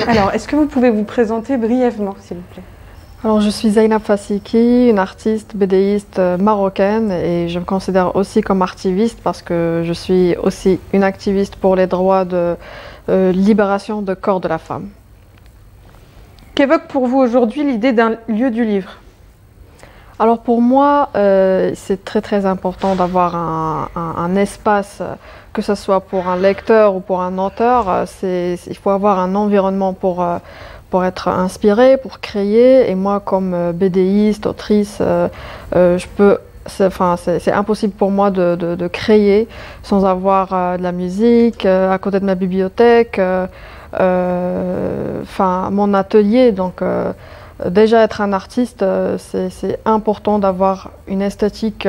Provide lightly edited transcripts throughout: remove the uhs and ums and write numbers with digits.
Alors, est-ce que vous pouvez vous présenter brièvement, s'il vous plaît? Alors, je suis Zainab Fassiki, une artiste bédéiste marocaine et je me considère aussi comme artiviste parce que je suis aussi une activiste pour les droits de libération de corps de la femme. Qu'évoque pour vous aujourd'hui l'idée d'un lieu du livre? Alors pour moi, c'est très important d'avoir un espace, que ce soit pour un lecteur ou pour un auteur. Il faut avoir un environnement pour être inspiré, pour créer. Et moi, comme bédéiste, autrice, c'est impossible pour moi de créer sans avoir de la musique à côté de ma bibliothèque, mon atelier. Donc, déjà être un artiste, c'est important d'avoir une esthétique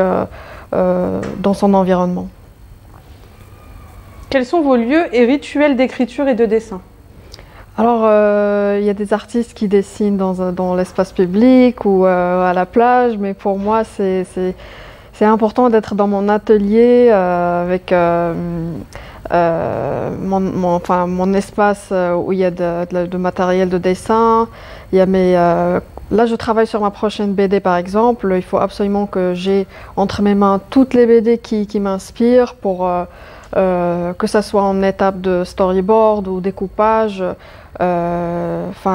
dans son environnement. Quels sont vos lieux et rituels d'écriture et de dessin? Alors, il y a des artistes qui dessinent dans l'espace public ou à la plage, mais pour moi, c'est important d'être dans mon atelier avec mon espace où il y a de matériel de dessin. Il y a là, je travaille sur ma prochaine BD, par exemple. Il faut absolument que j'ai entre mes mains toutes les BD qui m'inspirent pour que ça soit en étape de storyboard ou découpage.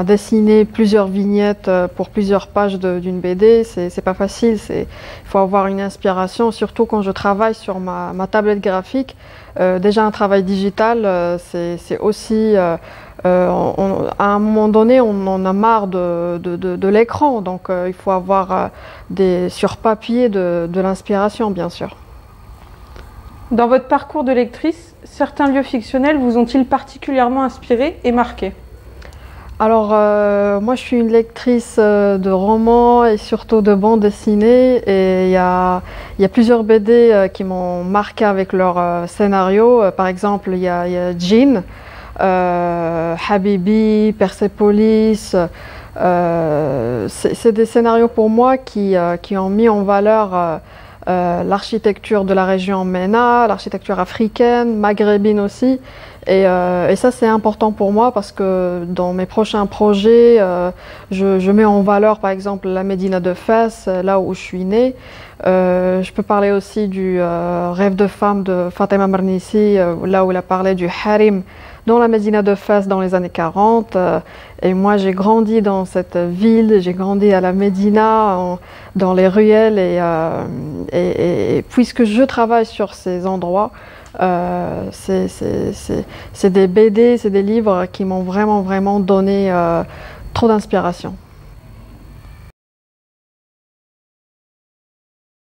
Dessiner plusieurs vignettes pour plusieurs pages d'une BD, c'est pas facile. Il faut avoir une inspiration, surtout quand je travaille sur ma tablette graphique. Déjà un travail digital, c'est aussi à un moment donné, on en a marre de l'écran, donc il faut avoir sur papier de l'inspiration, bien sûr. Dans votre parcours de lectrice, certains lieux fictionnels vous ont-ils particulièrement inspiré et marqué? Alors, moi je suis une lectrice de romans et surtout de bandes dessinées et il y a plusieurs BD qui m'ont marqué avec leur scénario. Par exemple, il y a Djinn, Habibi, Persepolis. C'est des scénarios pour moi qui ont mis en valeur l'architecture de la région MENA, l'architecture africaine, maghrébine aussi. Et ça, c'est important pour moi parce que dans mes prochains projets, je mets en valeur, par exemple, la Médina de Fès, là où je suis née. Je peux parler aussi du rêve de femme de Fatima Mernissi, là où elle a parlé du harim dans la Médina de Fès dans les années 40. Et moi, j'ai grandi dans cette ville, j'ai grandi à la Médina, dans les ruelles. Et puisque je travaille sur ces endroits, c'est des BD, c'est des livres qui m'ont vraiment donné trop d'inspiration.